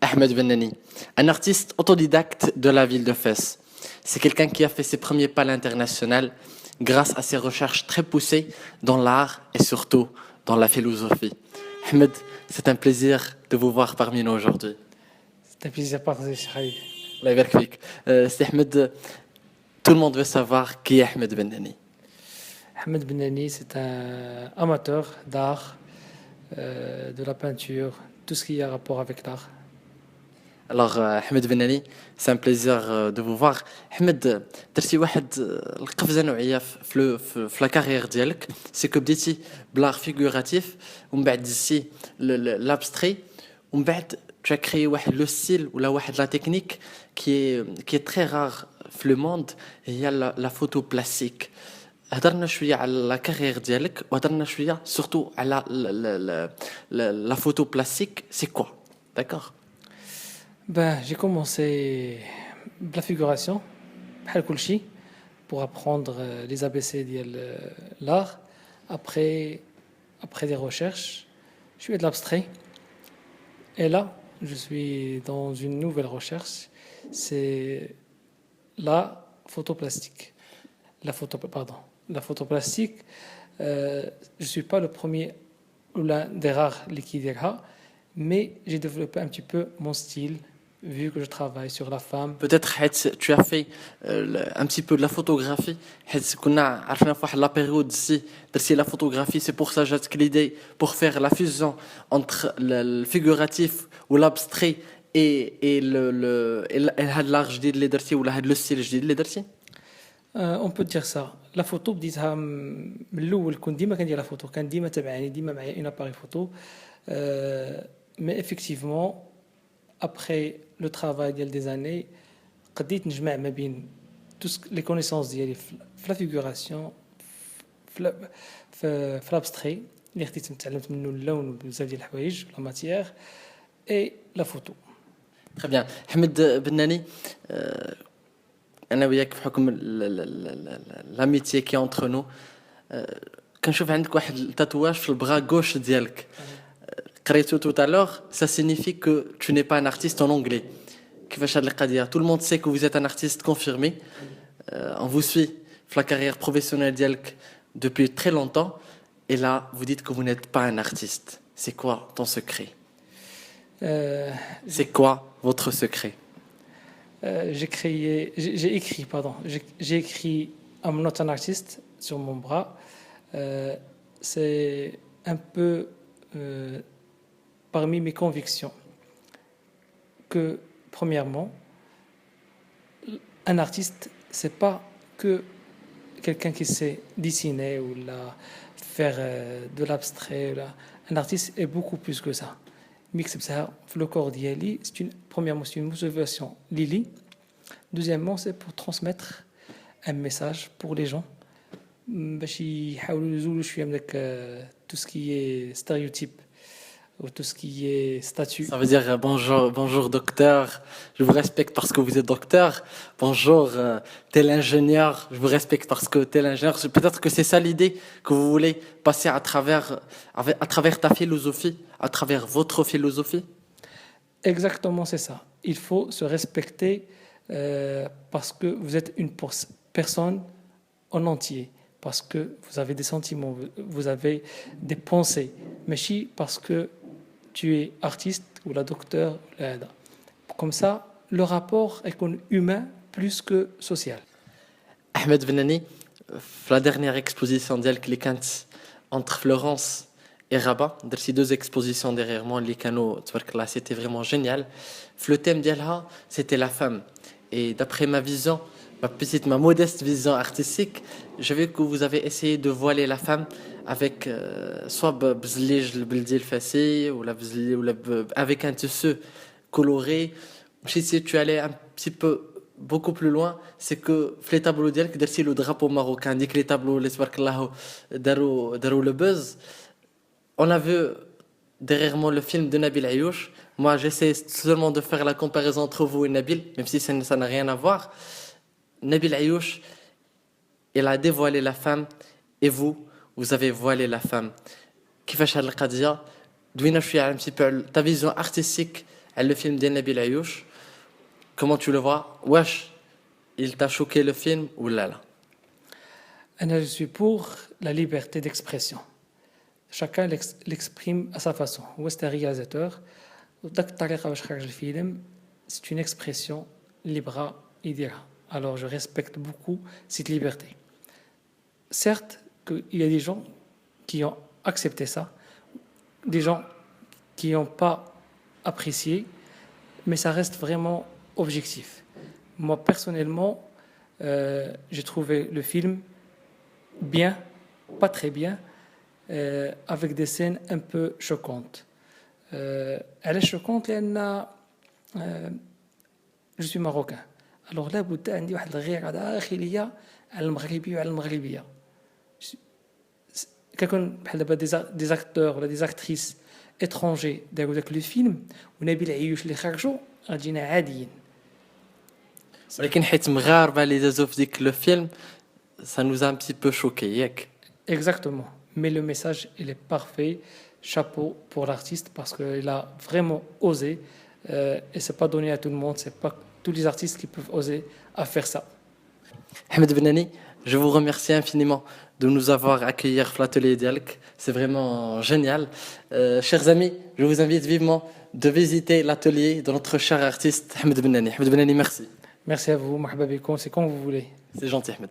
Ahmed Benani, un artiste autodidacte de la ville de Fès. C'est quelqu'un qui a fait ses premiers pas à l'international grâce à ses recherches très poussées dans l'art et surtout dans la philosophie. Ahmed, c'est un plaisir de vous voir parmi nous aujourd'hui. C'est un plaisir partagé, Shahid. Allah يبارك فيك. C'est Ahmed, tout le monde veut savoir qui est Ahmed Benani. Ahmed Benani, c'est un amateur d'art, de la peinture, tout ce qui a rapport avec l'art. Alors, Ahmed Benani, c'est un plaisir de vous voir. Ahmed, درتي واحد القفزة نوعية في لا كارير ديالك، سي كو بديتي بلار فيغوراتيف ومن بعد دزتي l'abstrait ومن بعد tu as créé واحد لو ستيل ولا واحد لا تكنيك qui est très rare في لو موند، هي لا فوتو بلاستيك. هضرنا شويه على لا كارير ديالك وهضرنا شويه سورتو على لا فوتو بلاستيك، سي كوا؟ داكور. Ben, j'ai commencé de la figuration, بحال كلشي, pour apprendre les ABC de l'art. Après des recherches, je suis de l'abstrait. Et là, je suis dans une nouvelle recherche, c'est la photoplastique. La photoplastique, je suis pas le premier ou l'un des rares liquides, mais j'ai développé un petit peu mon style, vu que je travaille sur la femme. Peut-être حيت tu as fait un petit peu de la photographie، حيت كنا عرفنا في واحد لا بيريود سي درتي la photographie، c'est pour ça جاتك l'idée pour faire la fusion entre le figuratif ou l'abstrait et هاد l'art جديد اللي درتي ولا هاد لو ستيل جديد اللي درتي. On peut dire ça. La photo بديتها من الاول، كنت ديما كندير لا فوتو، كان ديما تبعاني، ديما معايا اون اباري فوتو. Mais effectivement, après le travail des années, قديت نجمع ما بين les connaissances ديالي في la figuration، في l'abstrait اللي خديت تعلمت منه اللون وبزاف ديال الحوايج لا ماتيير، et la photo. Très bien. Ahmed Benani, انا وياك بحكم l'amitié qui est entre nous، كنشوف عندك واحد التاتواج في البرا غوش ديالك. قريته tout à l'heure, ça signifie que tu n'es pas un artiste en anglais. كيفاش هاد القضيه؟ Tout le monde sait que vous êtes un artiste confirmé. On vous suit في la carrière professionnelle ديالك depuis très longtemps, et là vous dites que vous n'êtes pas un artiste. C'est quoi ton secret? C'est quoi votre secret? J'ai écrit I'm not an artist sur mon bras. C'est un peu parmi mes convictions que, premièrement, un artiste, c'est pas que quelqu'un qui sait dessiner ou faire de l'abstrait. Un artiste est beaucoup plus que ça. Le corps d'Yali, premièrement, c'est une motivation Lili. Deuxièmement, c'est pour transmettre un message pour les gens. Tout ce qui est stéréotype ou tout ce qui est statut. Ça veut dire bonjour docteur, je vous respecte parce que vous êtes docteur. Bonjour tel ingénieur, je vous respecte parce que tel ingénieur. Peut-être que c'est ça l'idée que vous voulez passer à travers ta philosophie, à travers votre philosophie. Exactement, c'est ça. Il faut se respecter parce que vous êtes une personne en entier, parce que vous avez des sentiments, vous avez des pensées, mais si parce que tu es artiste ou la docteur. Comme ça, le rapport est humain plus que social. Ahmed Benani, la dernière exposition ديالك اللي كانت entre Florence et Rabat, درتي deux expositions derrière moi اللي كانوا تبارك الله، c'était vraiment génial. Le thème ديالها c'était la femme, et d'après ma vision, ma modeste vision artistique, je veux que vous avez essayé de voiler la femme avec soit بزليج البلدي الفاسي ولا بزلي ولا avec un tissu coloré. Si tu allais un petit peu beaucoup plus loin, c'est que في les tableaux ديالك درتي le drapeau marocain، ديك les tableaux اللي تبارك الله داروا le buzz. On a vu derrière moi le film de Nabil Ayouch. Moi, j'essaie seulement de faire la comparaison entre vous et Nabil, même si ça n'a rien à voir. Nabil Ayouch, il a dévoilé la femme, et vous avez voilé la femme. كيفاش هاد القضية؟ دوينا شوية un petit peu ta vision artistique Le film de Nabil Ayouch, comment tu le vois? Wesh, il t'a choqué le film ou là là? Je suis pour la liberté d'expression. Chacun l'exprime à sa façon. Ou est un réalisateur, c'est une expression libre et dire. Alors je respecte beaucoup cette liberté. Certes, il y a des gens qui ont accepté ça, des gens qui n'ont pas apprécié, mais ça reste vraiment objectif. Moi, personnellement, j'ai trouvé le film bien, pas très bien, avec des scènes un peu choquantes. Elle est choquante لأن je suis marocain. Alors لابد عندي واحد الغيرة داخلية على المغربي وعلى المغربية. كيكون بحال دابا دي اكتور ولا دي اكتريس étrangers داروا داك لو فيلم ونبيل عيوش اللي خرجوا غادينا عاديين. ولكن حيت مغاربه اللي دازوا في ديك لو فيلم ça nous a un petit peu choqué ياك. Exactement. Mais le message, il est parfait. Chapeau pour l'artiste parce qu'il a vraiment osé. Et c'est pas donné à tout le monde. C'est pas tous les artistes qui peuvent oser à faire ça. Ahmed Benani, je vous remercie infiniment de nous avoir accueillis à l'atelier Dialk. C'est vraiment génial. Chers amis, je vous invite vivement de visiter l'atelier de notre cher artiste Ahmed Benani. Ahmed Benani, merci. Merci à vous, marhaba bikoum, c'est quand vous voulez. C'est gentil, Ahmed.